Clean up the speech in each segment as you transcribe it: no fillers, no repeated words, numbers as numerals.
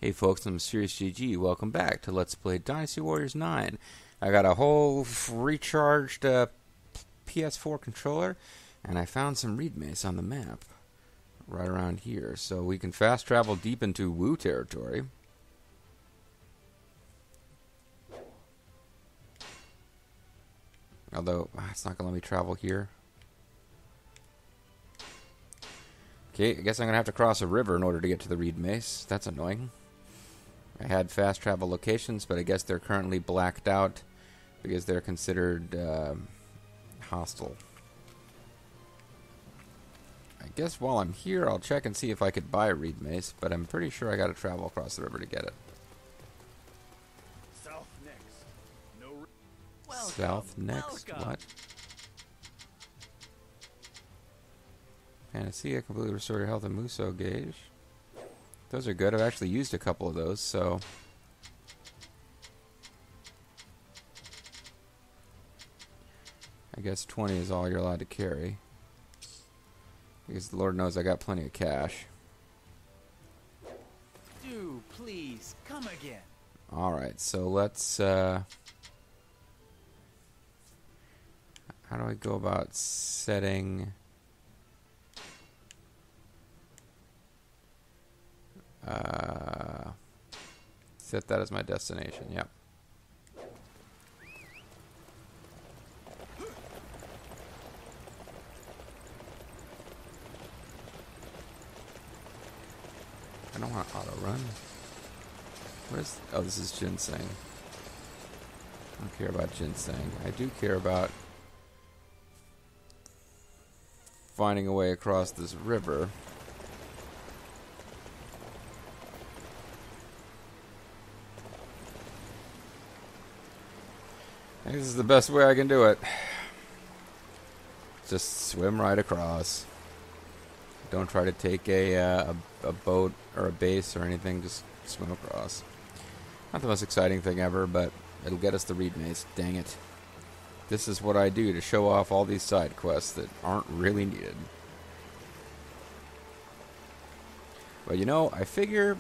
Hey folks, I'm Serious GG. Welcome back to Let's Play Dynasty Warriors 9. I got a whole recharged PS4 controller, and I found some reed mace on the map right around here. So we can fast travel deep into Wu territory. Although, it's not going to let me travel here. Okay, I guess I'm going to have to cross a river in order to get to the reed mace. That's annoying. I had fast travel locations, but I guess they're currently blacked out because they're considered hostile. I guess while I'm here, I'll check and see if I could buy a reed mace, but I'm pretty sure I got to travel across the river to get it. South next. No. South next? Welcome. What? Panacea, completely restore your health and Muso gauge. Those are good. I've actually used a couple of those, so... I guess 20 is all you're allowed to carry. Because the Lord knows I got plenty of cash. Do please come again. Alright, so let's... how do I go about setting... set that as my destination, yep. I don't want to auto run. What is... oh, this is ginseng. I don't care about ginseng. I do care about finding a way across this river. I think this is the best way I can do it. Just swim right across. Don't try to take a boat or a base or anything. Just swim across. Not the most exciting thing ever, but it'll get us the reed mace. Dang it. This is what I do to show off all these side quests that aren't really needed. But you know, I figure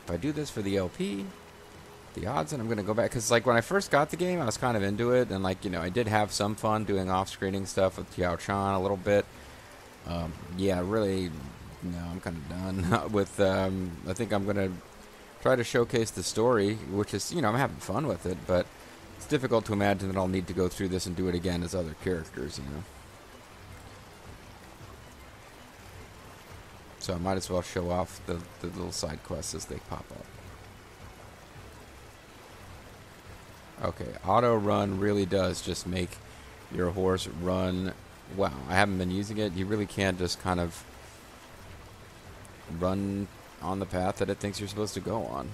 if I do this for the LP... the odds that I'm going to go back, because like when I first got the game, I was kind of into it, and like, you know, I did have some fun doing off-screening stuff with Tiao Chan a little bit. Yeah, really, no, I'm kind of done with, I think I'm going to try to showcase the story, which is, you know, I'm having fun with it, but it's difficult to imagine that I'll need to go through this and do it again as other characters, you know. So I might as well show off the little side quests as they pop up. Okay, auto run really does just make your horse run. Wow, I haven't been using it. You really can't just kind of run on the path that it thinks you're supposed to go on.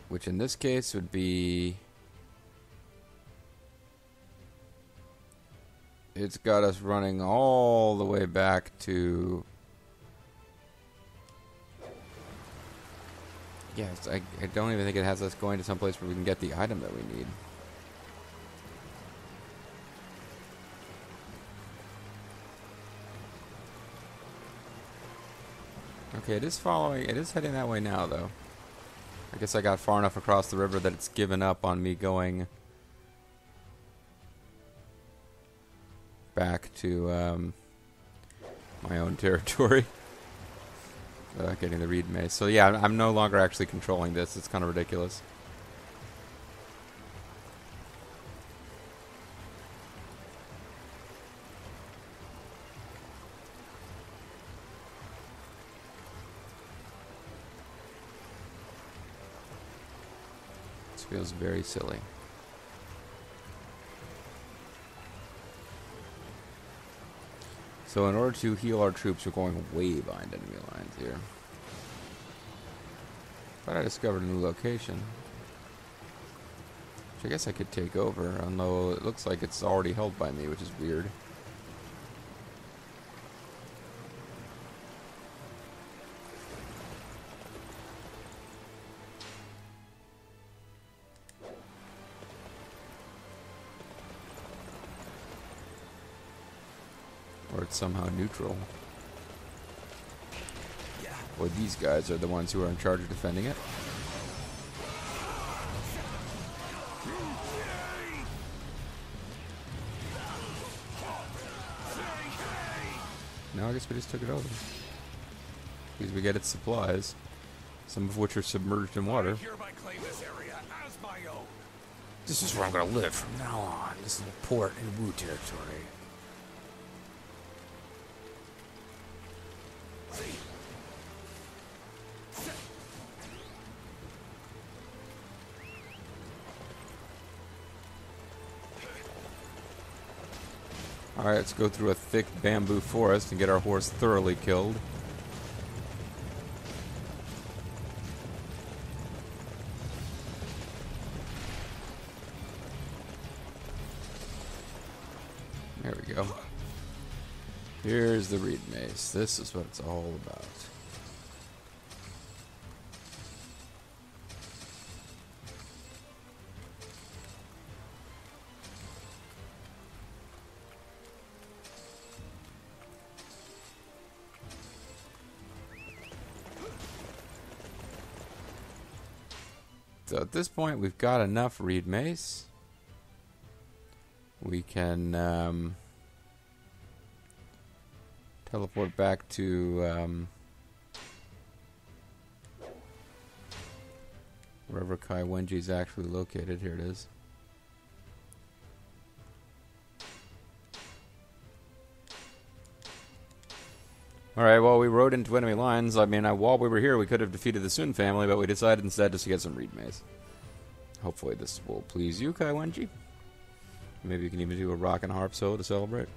Which in this case would be... it's got us running all the way back to... yeah, I don't even think it has us going to some place where we can get the item that we need. Okay, it is following, it is heading that way now, though. I guess I got far enough across the river that it's given up on me going back to my own territory. Getting the reed mace. So yeah, I'm no longer actually controlling this. It's kind of ridiculous. This feels very silly. So in order to heal our troops, we're going way behind enemy lines here. But I discovered a new location, which I guess I could take over, although it looks like it's already held by me, which is weird. Or it's somehow neutral. Or these guys are the ones who are in charge of defending it. No, I guess we just took it over. Because we get its supplies, some of which are submerged in water. This is where I'm going to live from now on. This little port in Wu territory. Alright, let's go through a thick bamboo forest and get our horse thoroughly killed. There we go. Here's the reed mace. This is what it's all about. So at this point, we've got enough reed mace. We can teleport back to wherever Kai Wenji is actually located. Here it is. Alright, well, we rode into enemy lines. I mean, while we were here, we could have defeated the Sun family, but we decided instead just to get some reed mace. Hopefully this will please you, Kai Wenji. Maybe you can even do a rock and harp solo to celebrate.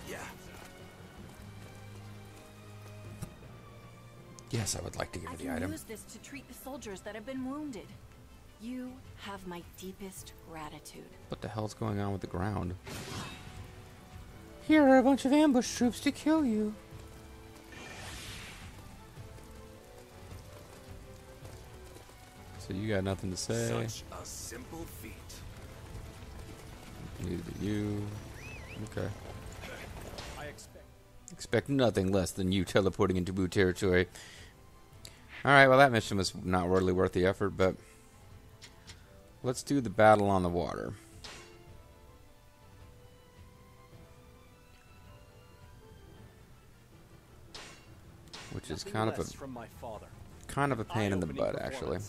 Yeah. Yes, I would like to give you the item. I can use this to treat the soldiers that have been wounded. You have my deepest gratitude. What the hell's going on with the ground? Here are a bunch of ambush troops to kill you. So you got nothing to say. Such a simple feat. Neither do you. Okay. I Expect nothing less than you teleporting into Wu territory. Alright, well that mission was not really worth the effort, but let's do the battle on the water. Which is kind of a pain in the butt, actually,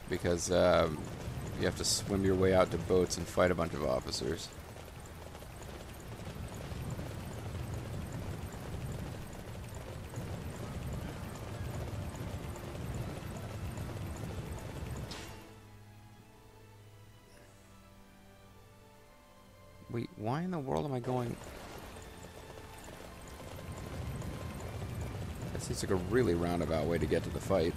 because you have to swim your way out to boats and fight a bunch of officers. Wait, why in the world am I going? That seems like a really roundabout way to get to the fight.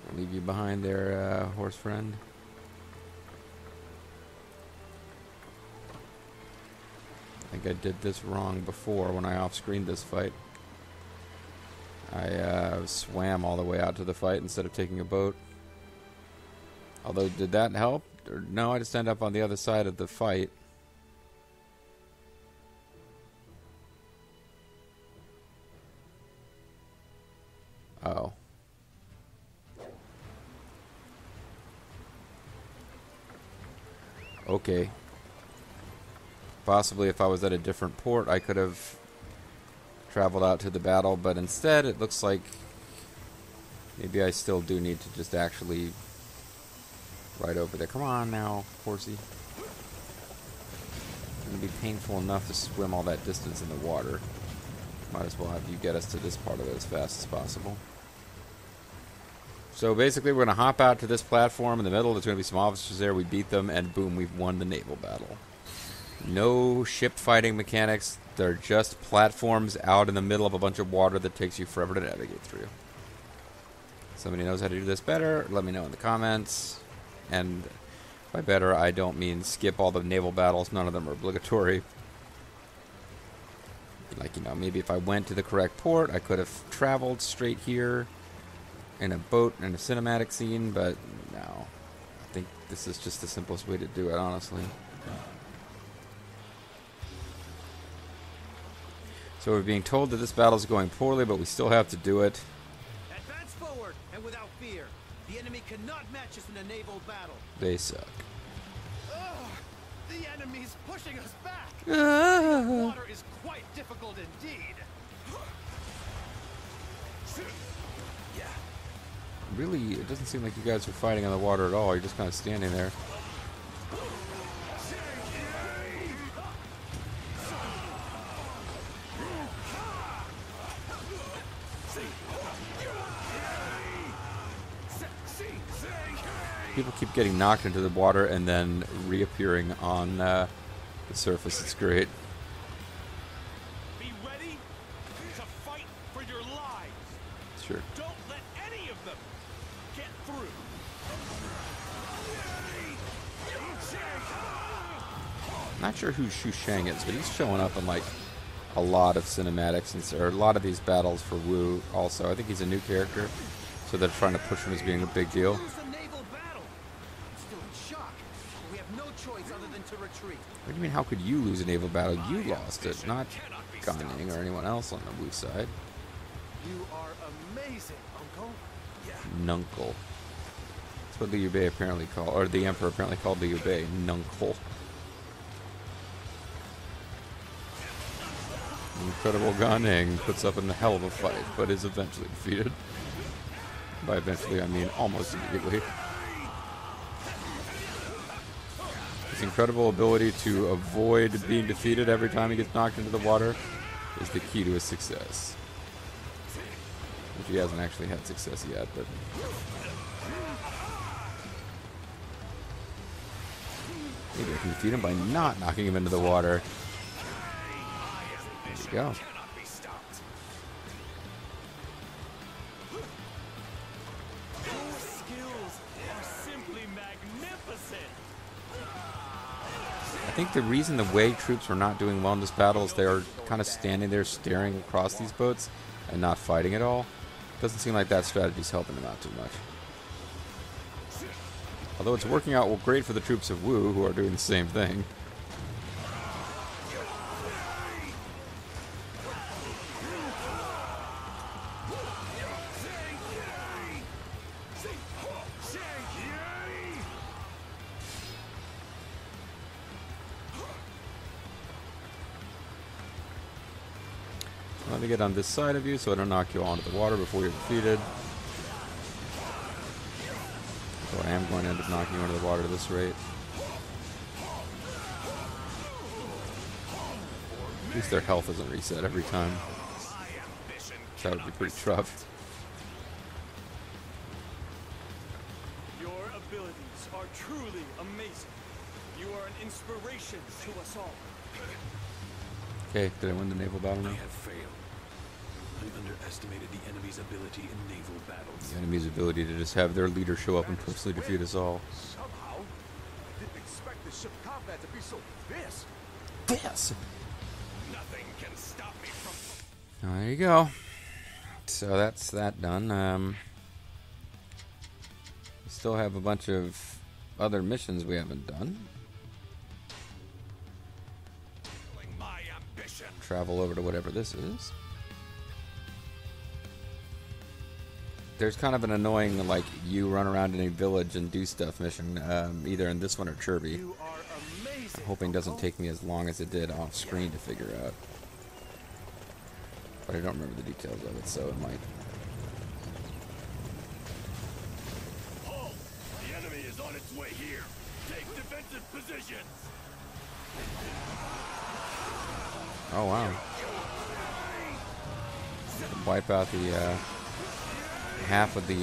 I'll leave you behind there, horse friend. I think I did this wrong before when I off-screened this fight. I swam all the way out to the fight instead of taking a boat. Although, did that help? Or, no, I just end up on the other side of the fight. Oh. Okay. Possibly if I was at a different port, I could have traveled out to the battle, but instead it looks like maybe I still do need to just actually ride over there. Come on now, horsey. It's going to be painful enough to swim all that distance in the water. Might as well have you get us to this part of it as fast as possible. So basically we're going to hop out to this platform in the middle. There's going to be some officers there. We beat them, and boom, we've won the naval battle. No ship fighting mechanics. They're just platforms out in the middle of a bunch of water that takes you forever to navigate through. Somebody knows how to do this better, let me know in the comments. And By better, I don't mean skip all the naval battles. None of them are obligatory. Like, you know, maybe if I went to the correct port, I could have traveled straight here in a boat in a cinematic scene, but no. I think this is just the simplest way to do it, honestly. So we're being told that this battle is going poorly, but we still have to do it. Advance forward and without fear. The enemy cannot match us in a naval battle. They suck. Ugh, the enemy's pushing us back. Water is quite difficult indeed. Yeah. Really, it doesn't seem like you guys are fighting on the water at all. You're just kind of standing there. People keep getting knocked into the water and then reappearing on the surface. It's great. Be ready to fight for your lives. Sure. Don't let any of them get through. Not sure who Shu Shang is, but he's showing up in like a lot of cinematics and or a lot of these battles for Wu. Also, I think he's a new character, so they're trying to push him as being a big deal. What do you mean, how could you lose a naval battle? You lost it, not Gan Ning or anyone else on the Wu side. You are amazing, Uncle. Yeah. Nuncle. That's what Liu Bei apparently called, or the Emperor apparently called Liu Bei, Nuncle. Incredible Gan Ning puts up in a hell of a fight, but is eventually defeated. By eventually, I mean almost immediately. His incredible ability to avoid being defeated every time he gets knocked into the water is the key to his success. Which he hasn't actually had success yet, but... maybe I can defeat him by not knocking him into the water. There you go. I think the reason the Wei troops were not doing well in this battle is they were kind of standing there staring across these boats and not fighting at all. Doesn't seem like that strategy's helping them out too much. Although it's working out great for the troops of Wu, who are doing the same thing. Let me get on this side of you so I don't knock you all into the water before you're defeated. So I am going to end up knocking you into the water at this rate. At least their health isn't reset every time. That would be pretty tough. Your abilities are truly amazing. You are an inspiration to us all. Okay, did I win the naval battle now? I have failed. I underestimated the enemy's ability in naval battles. The enemy's ability to just have their leader show up and personally defeat us all. Somehow, didn't expect the ship combat to be so fierce. Yes! Nothing can stop me from... There you go. So that's that done. We still have a bunch of other missions we haven't done. my ambition. Travel over to whatever this is. There's kind of an annoying, like, you run around in a village and do stuff mission, either in this one or Chirby. You are amazing. I'm hoping it doesn't take me as long as it did off screen to figure out. But I don't remember the details of it, so it might. Oh, the enemy is on its way here. Take defensive positions. Oh, wow. Wipe out the half of the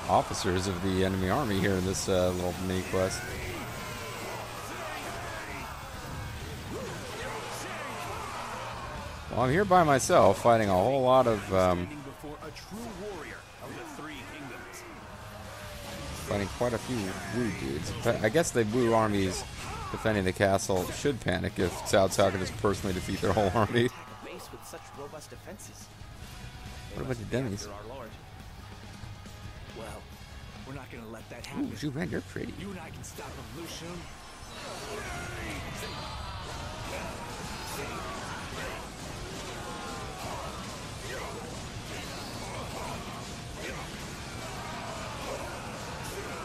officers of the enemy army here in this little mini quest. Well, I'm here by myself fighting a whole lot of Standing before a true warrior of the three kingdoms. fighting quite a few Wu dudes. But I guess the Wu armies defending the castle should panic if Cao Cao can just personally defeat their whole army. A base with such robust defenses. What about the dummies? Our Lord. Well, we're not gonna let that Ooh, happen. Zhu Ren, you're pretty. You and I can stop him, Lu Xun.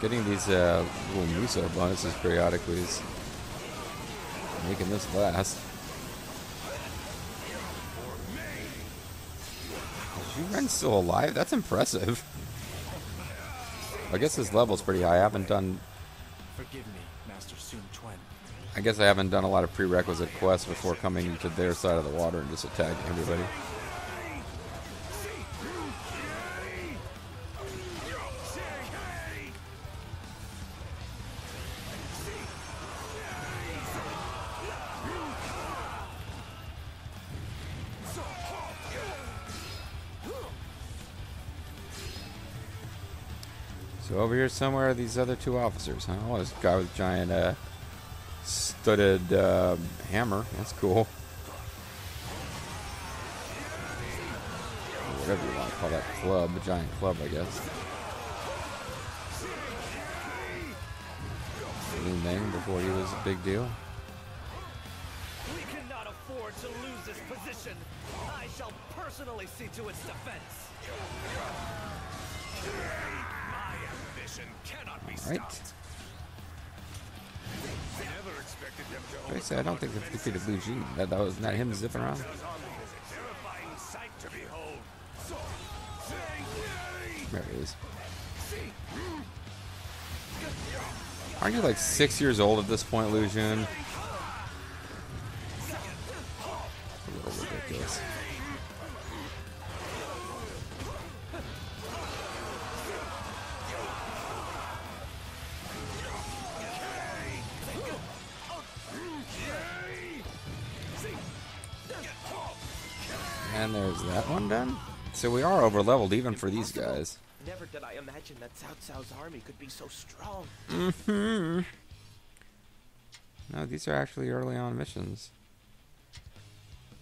Getting these little Muso bonuses periodically is making this last. Is Zhu Ren still alive? That's impressive. I guess his level's pretty high. I haven't done. Forgive me, Master Sun Quan. I guess I haven't done a lot of prerequisite quests before coming to their side of the water and just attacking everybody. So over here somewhere are these other two officers, huh? Oh, this guy with a giant studded hammer. That's cool. Or whatever you want to call that club. A giant club, I guess. Liu Meng before he was a big deal. We cannot afford to lose this position. I shall personally see to its defense. My ambition cannot be All right. stopped. Never expected them to Basically, I don't think they've defeated Liu Jin. That was not him zipping around. terrifying sight to behold. There it is. Aren't you like 6 years old at this point, Liu Jun? A little ridiculous. And there's that one done. So we are over leveled even for these guys. Never did I imagine that Cao Cao's army could be so strong. Mm-hmm. No, these are actually early on missions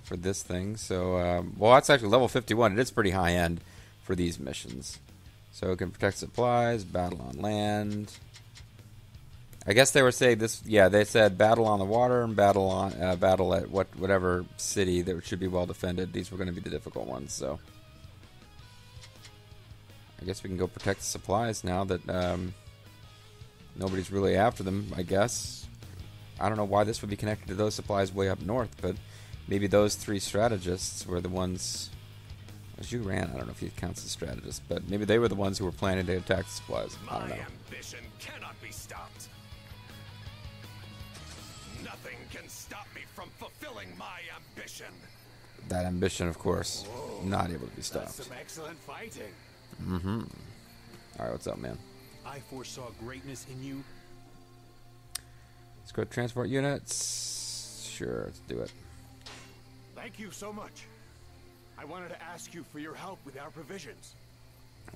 for this thing. So, well, that's actually level 51. It is pretty high end for these missions. So it can protect supplies, battle on land. I guess they were saying this. Yeah, they said battle on the water and battle on battle at whatever city that should be well defended. These were going to be the difficult ones. So I guess we can go protect the supplies now that nobody's really after them. I guess I don't know why this would be connected to those supplies way up north, but maybe those three strategists were the ones. Zhu Ran, I don't know if he counts as strategist, but maybe they were the ones who were planning to attack the supplies. I don't know. My ambition cannot be stopped. Nothing can stop me from fulfilling my ambition. That ambition, of course, not able to be stopped. Some excellent fighting. Mm-hmm. All right, what's up, man? I foresaw greatness in you. Let's go to transport units. Sure, let's do it. Thank you so much. I wanted to ask you for your help with our provisions.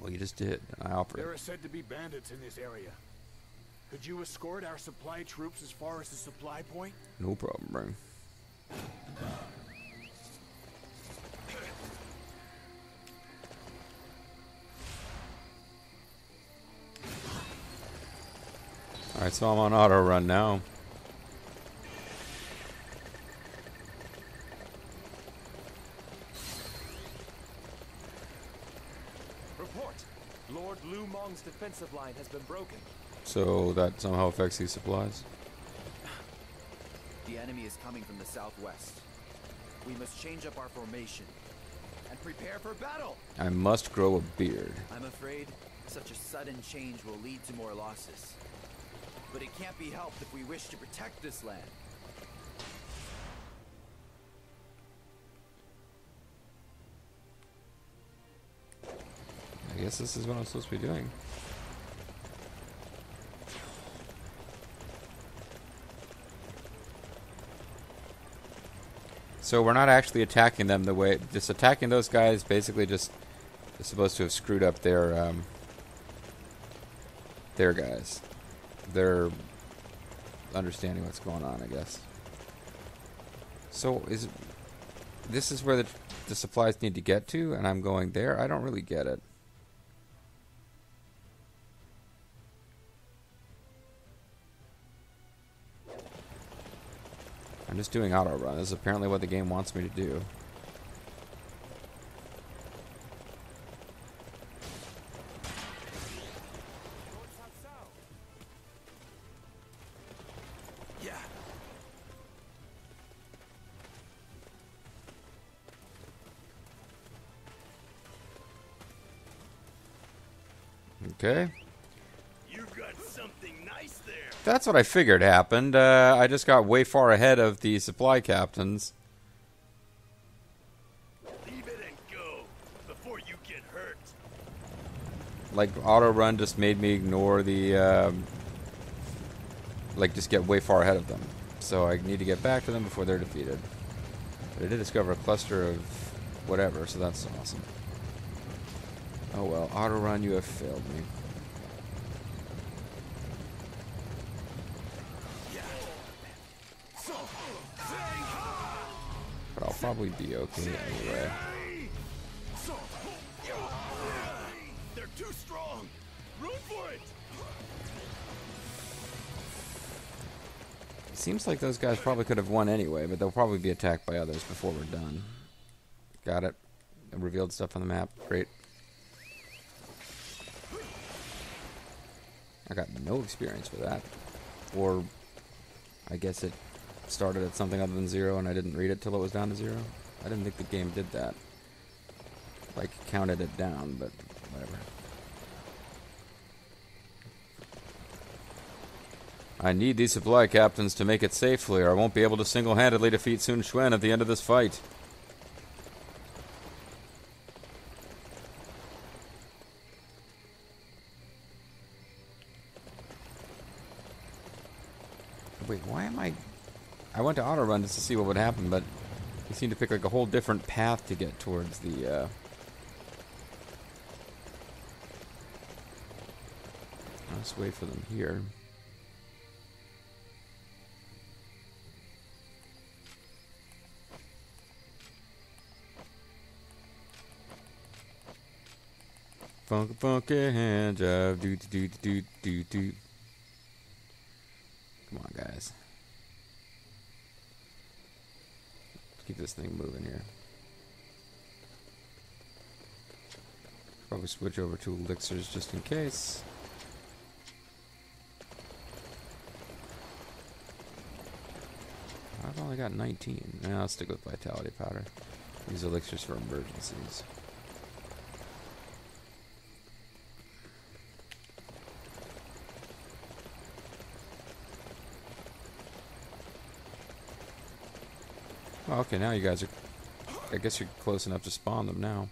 Well, you just did. I offered. There are said to be bandits in this area. Could you escort our supply troops as far as the supply point? No problem, bro. Alright, so I'm on auto run now. Report. Lord Lu Meng's defensive line has been broken. So that somehow affects these supplies. The enemy is coming from the southwest. We must change up our formation and prepare for battle. I must grow a beard. I'm afraid such a sudden change will lead to more losses. But it can't be helped if we wish to protect this land. I guess this is what I'm supposed to be doing. So we're not actually attacking them the way... Just attacking those guys basically just is supposed to have screwed up their their guys. They're understanding what's going on, I guess. So this is where the supplies need to get to, and I'm going there? I don't really get it. I'm just doing auto run. This is apparently what the game wants me to do. Yeah. Okay. You got something nice there. That's what I figured happened. I just got way far ahead of the supply captains. Leave it and go before you get hurt. Like, auto run just made me ignore the, like, just get way far ahead of them. So I need to get back to them before they're defeated. But I did discover a cluster of whatever, so that's awesome. Oh well, auto run, you have failed me. But I'll probably be okay anyway. They're too strong. Room for it. Seems like those guys probably could have won anyway, but they'll probably be attacked by others before we're done. Got it. I revealed stuff on the map. Great. I got no experience with that. Or I guess it started at something other than 0 and I didn't read it till it was down to 0. I didn't think the game did that. Like, counted it down, but whatever. I need these supply captains to make it safely, or I won't be able to single-handedly defeat Sun Quan at the end of this fight. Wait, why am I went to auto run just to see what would happen, but you seem to pick like a whole different path to get towards the, let's wait for them here. Funky, funky hand job, do do do do do do. Come on, guys. Let's keep this thing moving here. Probably switch over to elixirs just in case. I've only got 19. Yeah, I'll stick with vitality powder. Use elixirs for emergencies. Oh, okay, now you guys are... I guess you're close enough to spawn them now.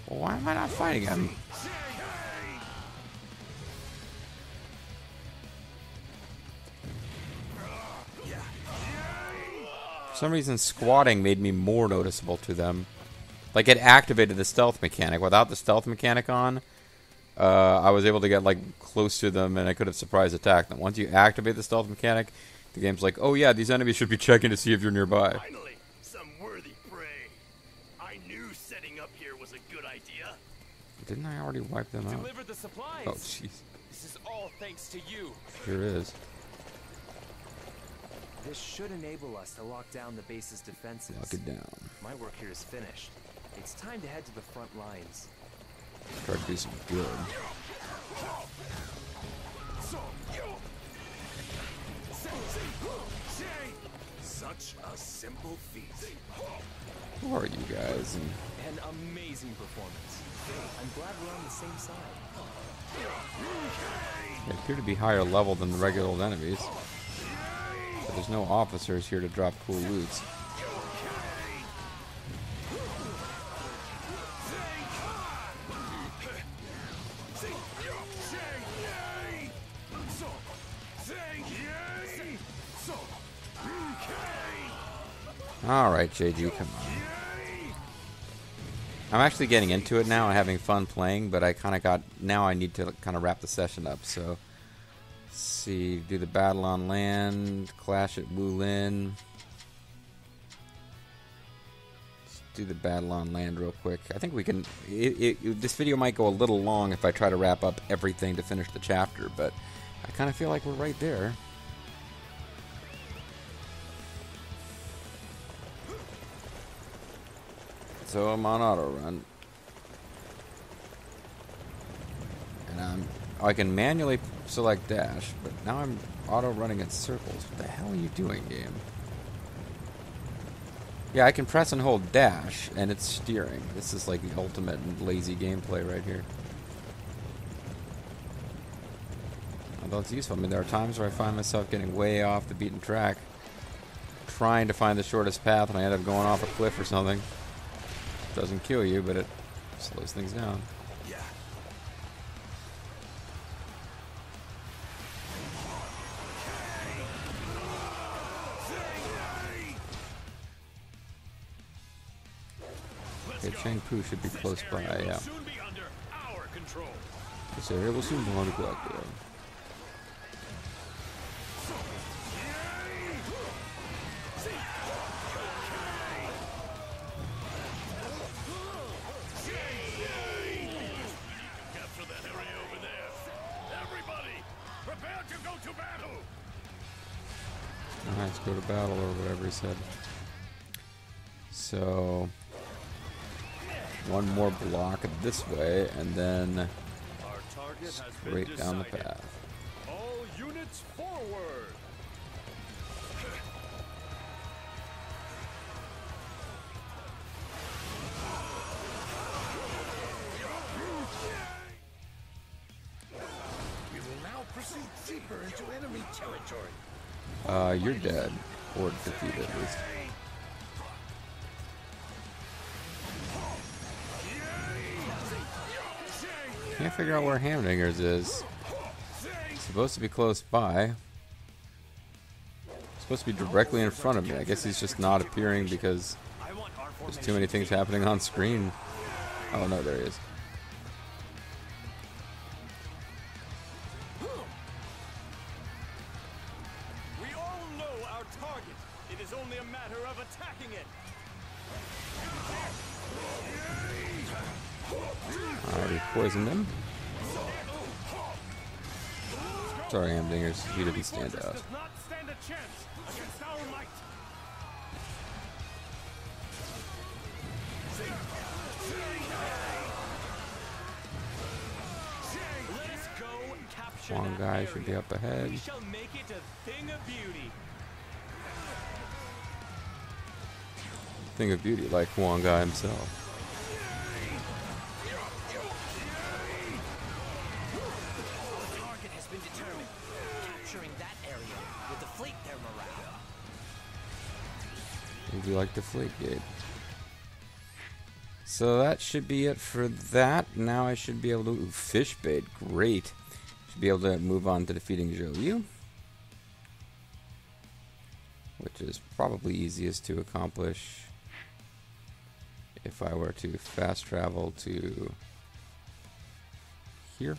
Well, why am I not fighting him? For some reason, squatting made me more noticeable to them. Like, it activated the stealth mechanic. Without the stealth mechanic on, I was able to get, like, close to them, and I could have surprise attacked them. Once you activate the stealth mechanic, the game's like, oh yeah, these enemies should be checking to see if you're nearby. Finally, some worthy prey. I knew setting up here was a good idea. Didn't I already wipe them out? Deliver the supplies. Oh, jeez. This is all thanks to you. Here it is. This should enable us to lock down the base's defenses. Lock it down. My work here is finished. It's time to head to the front lines. Try to do some good. Such a simple feat. Who are you guys? And An amazing performance. I'm glad we're on the same side. they appear to be higher level than the regular old enemies. But there's no officers here to drop cool loots. Alright, JG, come on. I'm actually getting into it now and having fun playing, but I kind of got... Now I need to kind of wrap the session up, so... Let's see, do the battle on land, clash at Wulin. Let's do the battle on land real quick. I think we can... this video might go a little long if I try to wrap up everything to finish the chapter, but I kind of feel like we're right there. So I'm on auto run, and I can manually select dash, but now I'm auto running in circles. What the hell are you doing, game? Yeah, I can press and hold dash, and it's steering. This is like the ultimate lazy gameplay right here. Although it's useful. I mean, there are times where I find myself getting way off the beaten track, trying to find the shortest path, and I end up going off a cliff or something. Doesn't kill you, but it slows things down. Yeah. Okay, Chang Pu should be close by, yeah. Soon be under our control. This area will soon be neglected. Capture that area over there. Everybody, prepare to go to battle. Alright, let's go to battle or whatever he said. So, one more block this way, and then Our target has been straight down the decided. path. All units forward. We will now proceed deeper into enemy territory. You're dead. Or defeated, at least. Can't figure out where Hamdinger's is. It's supposed to be close by. It's supposed to be directly in front of me. I guess he's just not appearing because there's too many things happening on screen. Oh no, there he is. We all know our target. It is only a matter of attacking it. Alright, we poisoned him. Sorry, Hamdingers, he didn't stand out. Does not stand a chance against our might. Let us go capture One that guy area. should be up ahead. We shall make it a thing of beauty. Thing of beauty, like Huang Gai himself. Target has been determined. Capturing that area will deflate their morale. Would you like the fleet gate? So that should be it for that. Now I should be able to... Ooh, fish bait, great. Should be able to move on to defeating Zhou Yu, which is probably easiest to accomplish if I were to fast travel to here.